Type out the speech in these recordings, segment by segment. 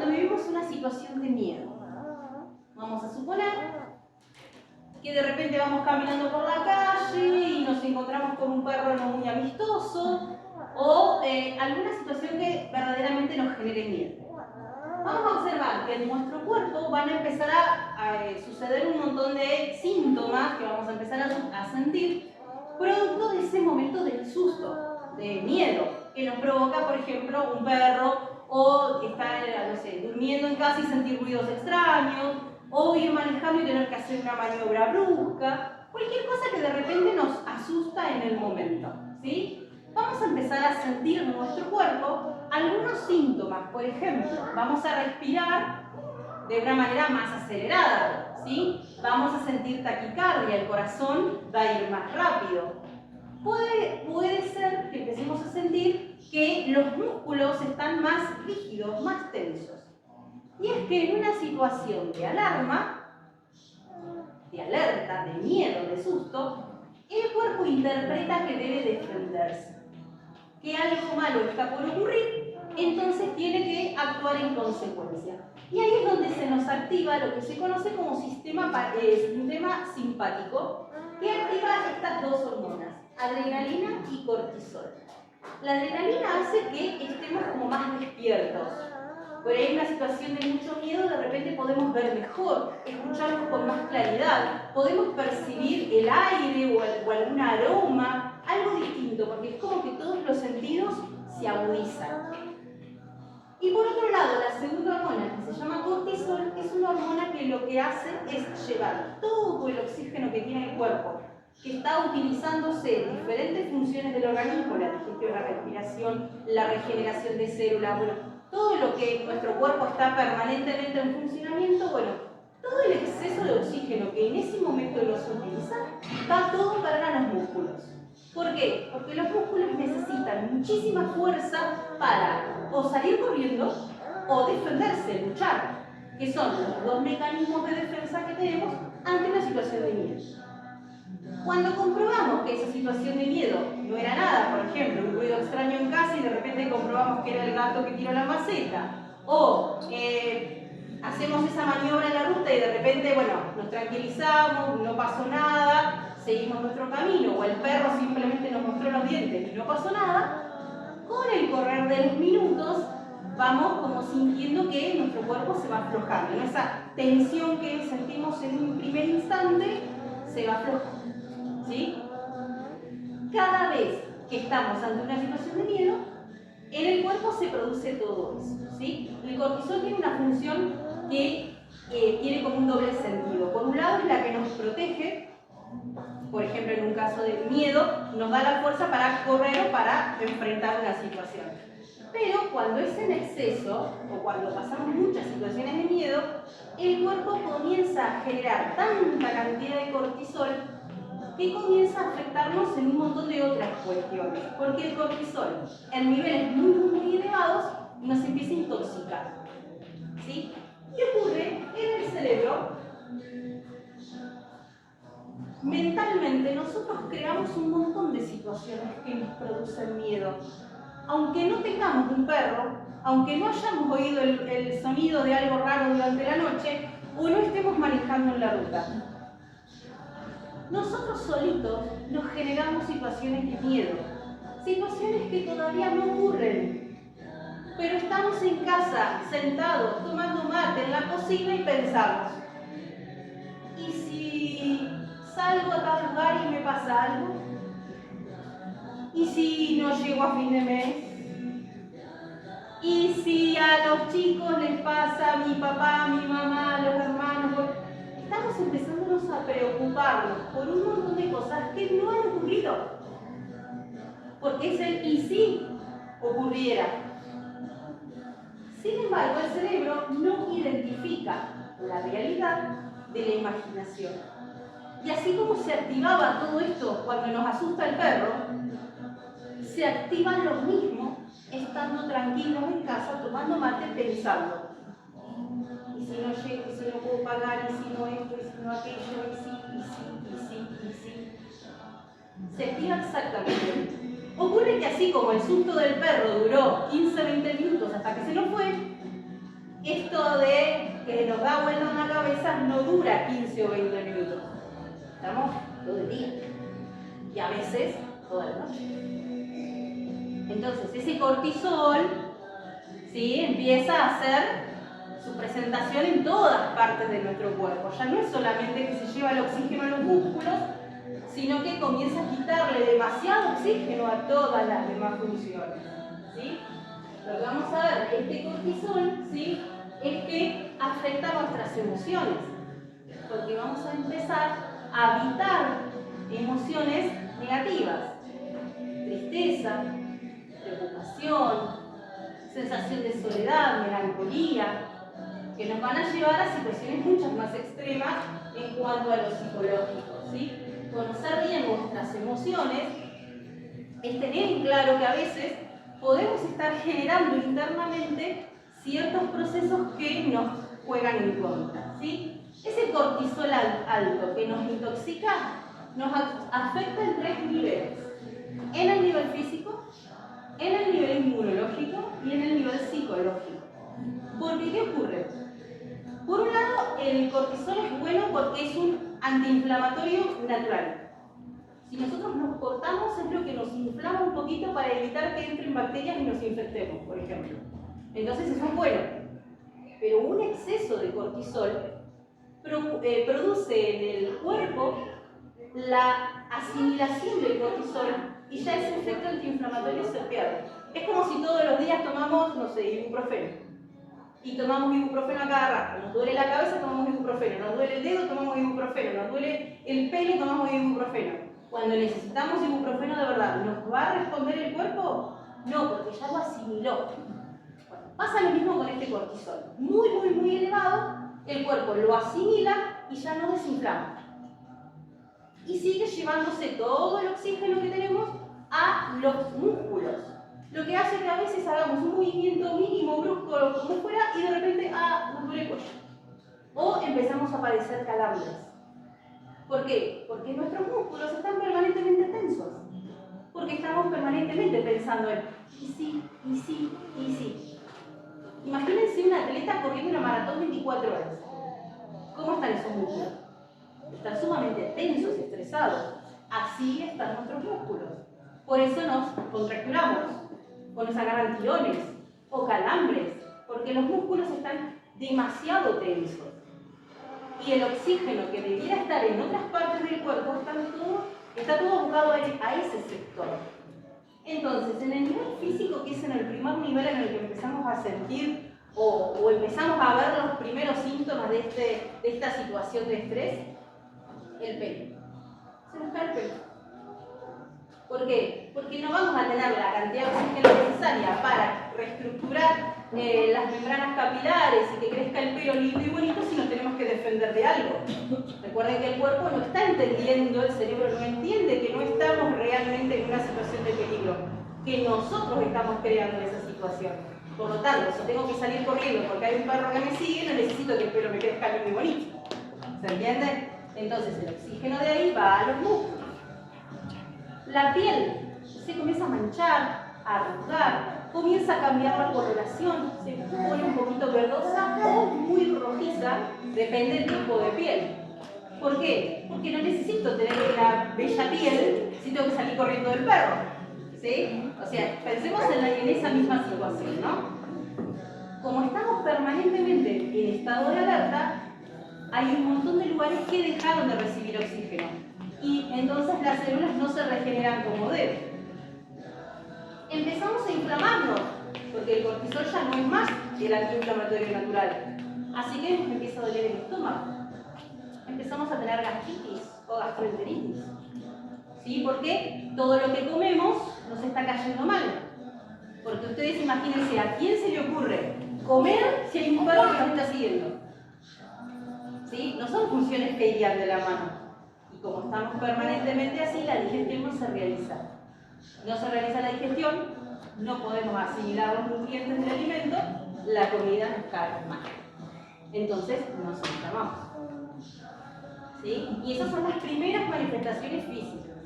cuando vivimos una situación de miedo? Vamos a suponer que de repente vamos caminando por la calle y nos encontramos con un perro no muy amistoso o alguna situación que verdaderamente nos genere miedo. Vamos a observar que en nuestro cuerpo van a empezar a suceder un montón de síntomas que vamos a empezar a sentir producto de ese momento del susto, de miedo, que nos provoca, por ejemplo, un perro o estar, no sé, durmiendo en casa y sentir ruidos extraños, o ir manejando y tener que hacer una maniobra brusca, cualquier cosa que de repente nos asusta en el momento, ¿sí? Vamos a empezar a sentir en nuestro cuerpo algunos síntomas. Por ejemplo, vamos a respirar de una manera más acelerada, ¿sí? Vamos a sentir taquicardia, el corazón va a ir más rápido. Puede ser que empecemos a sentir que los músculos están más rígidos, más tensos. Y es que en una situación de alarma, de alerta, de miedo, de susto, el cuerpo interpreta que debe defenderse, que algo malo está por ocurrir, entonces tiene que actuar en consecuencia. Y ahí es donde se nos activa lo que se conoce como sistema simpático, que activa estas dos hormonas, adrenalina y cortisol. La adrenalina hace que estemos como más despiertos. Por ahí en una situación de mucho miedo, de repente podemos ver mejor, escucharnos con más claridad, podemos percibir el aire o algún aroma, algo distinto, porque es como que todos los sentidos se agudizan. Y por otro lado, la segunda hormona, que se llama cortisol, es una hormona que lo que hace es llevar todo el oxígeno que tiene el cuerpo, que está utilizándose en diferentes funciones del organismo, la digestión, la respiración, la regeneración de células, bueno, todo lo que nuestro cuerpo está permanentemente en funcionamiento, bueno, todo el exceso de oxígeno que en ese momento no se utiliza, va todo para los músculos. ¿Por qué? Porque los músculos necesitan muchísima fuerza para o salir corriendo o defenderse, luchar, que son los dos mecanismos de defensa que tenemos ante una situación de miedo. Cuando comprobamos que esa situación de miedo no era nada, por ejemplo, un ruido extraño en casa y de repente comprobamos que era el gato que tiró la maceta, o hacemos esa maniobra en la ruta y de repente, bueno, nos tranquilizamos, no pasó nada, seguimos nuestro camino, o el perro simplemente nos mostró los dientes y no pasó nada, con el correr de los minutos vamos como sintiendo que nuestro cuerpo se va aflojando, ¿no? Esa tensión que sentimos en un primer instante se va aflojando. ¿Sí? Cada vez que estamos ante una situación de miedo, en el cuerpo se produce todo eso, ¿sí? El cortisol tiene una función que tiene como un doble sentido. Por un lado es la que nos protege, por ejemplo en un caso de miedo, nos da la fuerza para correr o para enfrentar una situación. Pero cuando es en exceso, o cuando pasamos muchas situaciones de miedo, el cuerpo comienza a generar tanta cantidad de cortisol que comienza a afectarnos en un montón de otras cuestiones, porque el cortisol en niveles muy elevados nos empieza a intoxicar, ¿sí? ¿Qué ocurre en el cerebro? Mentalmente nosotros creamos un montón de situaciones que nos producen miedo. Aunque no tengamos un perro, aunque no hayamos oído el sonido de algo raro durante la noche, o no estemos manejando en la ruta, nosotros solitos nos generamos situaciones de miedo, situaciones que todavía no ocurren, pero estamos en casa, sentados, tomando mate en la cocina y pensamos, ¿y si salgo a tal lugar y me pasa algo? ¿Y si no llego a fin de mes? ¿Y si a los chicos les pasa a mi papá, a mi mamá, a los hermanos? Estamos empezándonos a preocuparnos por un montón de cosas que no han ocurrido. Porque es el ¿y si ocurriera? Sin embargo, el cerebro no identifica la realidad de la imaginación. Y así como se activaba todo esto cuando nos asusta el perro, se activa lo mismo estando tranquilos en casa, tomando mate, pensando. Y si no llego, y si no puedo pagar, y si no esto, y si no aquello, y si. Se activa exactamente. Ocurre que así como el susto del perro duró 15-20 minutos hasta que se nos fue, esto de que nos da vuelta en la cabeza no dura 15 o 20 minutos. Estamos todo el día. Y a veces toda la noche. Entonces, ese cortisol, ¿sí?, empieza a hacer su presentación en todas partes de nuestro cuerpo. Ya no es solamente que se lleva el oxígeno a los músculos, sino que comienza a quitarle demasiado oxígeno a todas las demás funciones, ¿sí? Lo que vamos a ver de este cortisol, ¿sí?, es que afecta nuestras emociones, porque vamos a empezar a evitar emociones negativas, tristeza, preocupación, sensación de soledad, melancolía, que nos van a llevar a situaciones mucho más extremas en cuanto a lo psicológico, ¿sí? Conocer bien nuestras emociones es tener en claro que a veces podemos estar generando internamente ciertos procesos que nos juegan en contra, ¿sí? Ese cortisol alto que nos intoxica nos afecta en 3 niveles: en el nivel físico, en el nivel inmunológico y en el nivel psicológico. ¿Por qué? ¿Qué ocurre? Por un lado, el cortisol es bueno porque es un antiinflamatorio natural. Si nosotros nos cortamos, es lo que nos inflama un poquito para evitar que entren bacterias y nos infectemos, por ejemplo. Entonces eso es bueno. Pero un exceso de cortisol produce en el cuerpo la asimilación del cortisol y ya ese efecto antiinflamatorio se pierde. Es como si todos los días tomamos, no sé, ibuprofeno. Y tomamos ibuprofeno a cada rato. Nos duele la cabeza, tomamos ibuprofeno. Nos duele el dedo, tomamos ibuprofeno. Nos duele el pelo, tomamos ibuprofeno. Cuando necesitamos ibuprofeno de verdad, ¿nos va a responder el cuerpo? No, porque ya lo asimiló. Bueno, pasa lo mismo con este cortisol. Muy elevado, el cuerpo lo asimila y ya no desinflama. Y sigue llevándose todo el oxígeno que tenemos a los músculos. Lo que hace que a veces hagamos un movimiento mínimo, brusco, como fuera, y de repente, nos duele el cuello. O empezamos a padecer calambres. ¿Por qué? Porque nuestros músculos están permanentemente tensos. Porque estamos permanentemente pensando en, y sí, y sí, y sí. Imagínense un atleta corriendo una maratón 24 horas. ¿Cómo están esos músculos? Están sumamente tensos, estresados. Así están nuestros músculos. Por eso nos contracturamos, o nos agarran tirones, o calambres, porque los músculos están demasiado tensos. Y el oxígeno que debiera estar en otras partes del cuerpo está todo abocado a ese sector. Entonces, en el nivel físico, que es en el primer nivel en el que empezamos a sentir o empezamos a ver los primeros síntomas de esta situación de estrés, el pelo. Se nos cae el pelo. ¿Por qué? Porque no vamos a tener la cantidad de oxígeno necesaria para reestructurar las membranas capilares y que crezca el pelo lindo y bonito si nos tenemos que defender de algo. Recuerden que el cuerpo no está entendiendo, el cerebro no entiende que no estamos realmente en una situación de peligro, que nosotros estamos creando esa situación. Por lo tanto, si tengo que salir corriendo porque hay un perro que me sigue, no necesito que el pelo me crezca lindo y bonito. ¿Se entiende? Entonces el oxígeno de ahí va a los músculos. La piel se comienza a manchar, a arrugar, comienza a cambiar la coloración, se pone un poquito verdosa o muy rojiza, depende del tipo de piel. ¿Por qué? Porque no necesito tener una bella piel si tengo que salir corriendo del perro. ¿Sí? O sea, pensemos en esa misma situación, ¿no? Como estamos permanentemente en estado de alerta, hay un montón de lugares que dejaron de recibir oxígeno. Y entonces las células no se regeneran como deben. Empezamos a inflamarnos, porque el cortisol ya no es más el antiinflamatorio natural. Así que nos empieza a doler el estómago. Empezamos a tener gastritis o gastroenteritis. ¿Sí? Porque todo lo que comemos nos está cayendo mal. Porque ustedes imagínense, ¿a quién se le ocurre comer si hay un perro que nos está siguiendo? ¿Sí? No son funciones que irían de la mano. Como estamos permanentemente así, la digestión no se realiza. No se realiza la digestión, no podemos asimilar los nutrientes del alimento, la comida nos cae mal. Entonces nos enfermamos. ¿Sí? Y esas son las primeras manifestaciones físicas.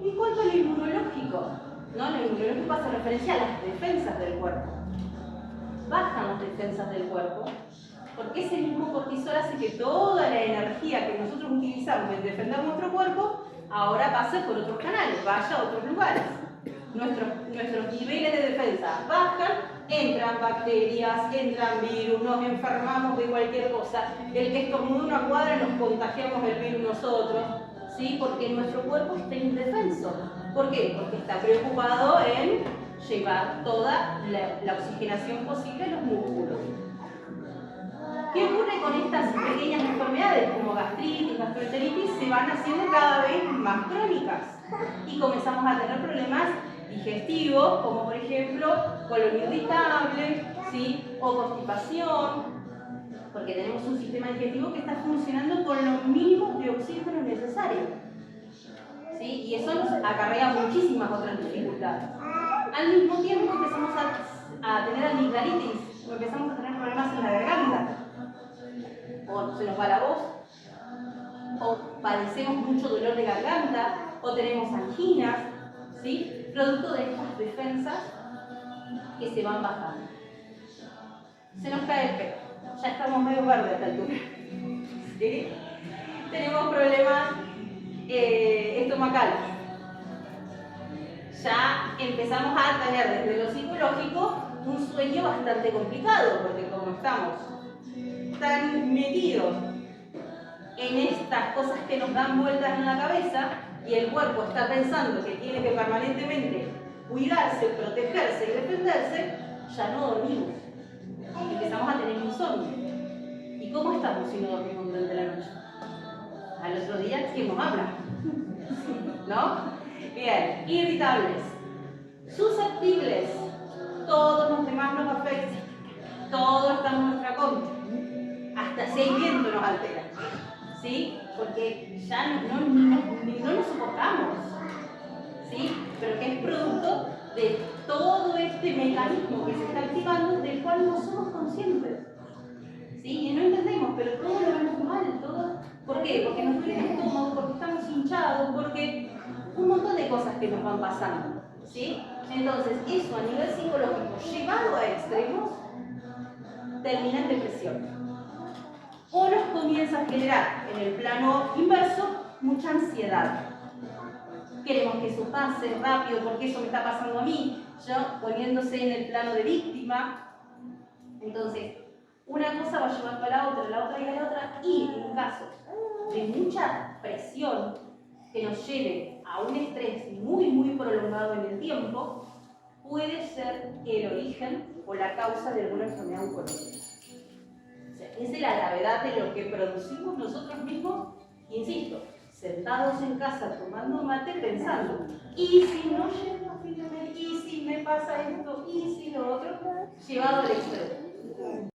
En cuanto a lo inmunológico, ¿no? Lo inmunológico hace referencia a las defensas del cuerpo. bajan las defensas del cuerpo, porque ese mismo cortisol hace que toda la energía que nosotros utilizamos en defender nuestro cuerpo ahora pase por otros canales, vaya a otros lugares. Nuestros niveles de defensa bajan, entran bacterias, entran virus, nos enfermamos de cualquier cosa. El que estornuda una cuadra nos contagiamos el virus nosotros, ¿sí? Porque nuestro cuerpo está indefenso. ¿Por qué? Porque está preocupado en llevar toda la oxigenación posible a los músculos. ¿Qué ocurre con estas pequeñas enfermedades como gastritis, gastroenteritis? Se van haciendo cada vez más crónicas y comenzamos a tener problemas digestivos, como por ejemplo colon irritable, ¿sí? O constipación, porque tenemos un sistema digestivo que está funcionando con los mínimos de oxígeno necesarios, ¿sí? Y eso nos acarrea muchísimas otras dificultades. Al mismo tiempo empezamos a tener amigdalitis, empezamos a tener problemas en la garganta, o se nos va la voz, o padecemos mucho dolor de garganta, o tenemos anginas, ¿sí? Producto de estas defensas que se van bajando. Se nos cae el pelo, ya estamos medio verdes a esta altura, ¿sí? Tenemos problemas estomacales. Ya empezamos a tener desde lo psicológico un sueño bastante complicado, porque como estamos tan metidos en estas cosas que nos dan vueltas en la cabeza y el cuerpo está pensando que tiene que permanentemente cuidarse, protegerse y defenderse, ya no dormimos. Empezamos a tener insomnio. ¿Y cómo estamos si no dormimos durante la noche? Al otro día, ¿quién nos habla? ¿No? Bien, irritables, susceptibles, todos los demás nos afectan, todo está en nuestra contra, hasta si hay viento nos altera, ¿sí? Porque ya no nos soportamos, ¿sí? Pero que es producto de todo este mecanismo que se está activando del cual no somos conscientes, ¿sí? Y no entendemos, pero todo lo vemos mal, todo. ¿Por qué? Porque nos duele el estómago, porque estamos hinchados, porque un montón de cosas que nos van pasando, ¿sí? Entonces, eso a nivel psicológico, llevado a extremos, termina en depresión. O nos comienza a generar, en el plano inverso, mucha ansiedad. Queremos que eso pase rápido, porque eso me está pasando a mí, yo poniéndose en el plano de víctima. Entonces, una cosa va llevando a la otra y a la otra, y en casos de mucha presión que nos lleve a un estrés muy, muy prolongado en el tiempo, puede ser el origen o la causa de alguna enfermedad oncológica. O sea, esa es la gravedad de lo que producimos nosotros mismos, insisto, sentados en casa tomando mate pensando, ¿y si no llego a fin de mes? ¿Y si me pasa esto? ¿Y si lo otro? Llevado al extremo.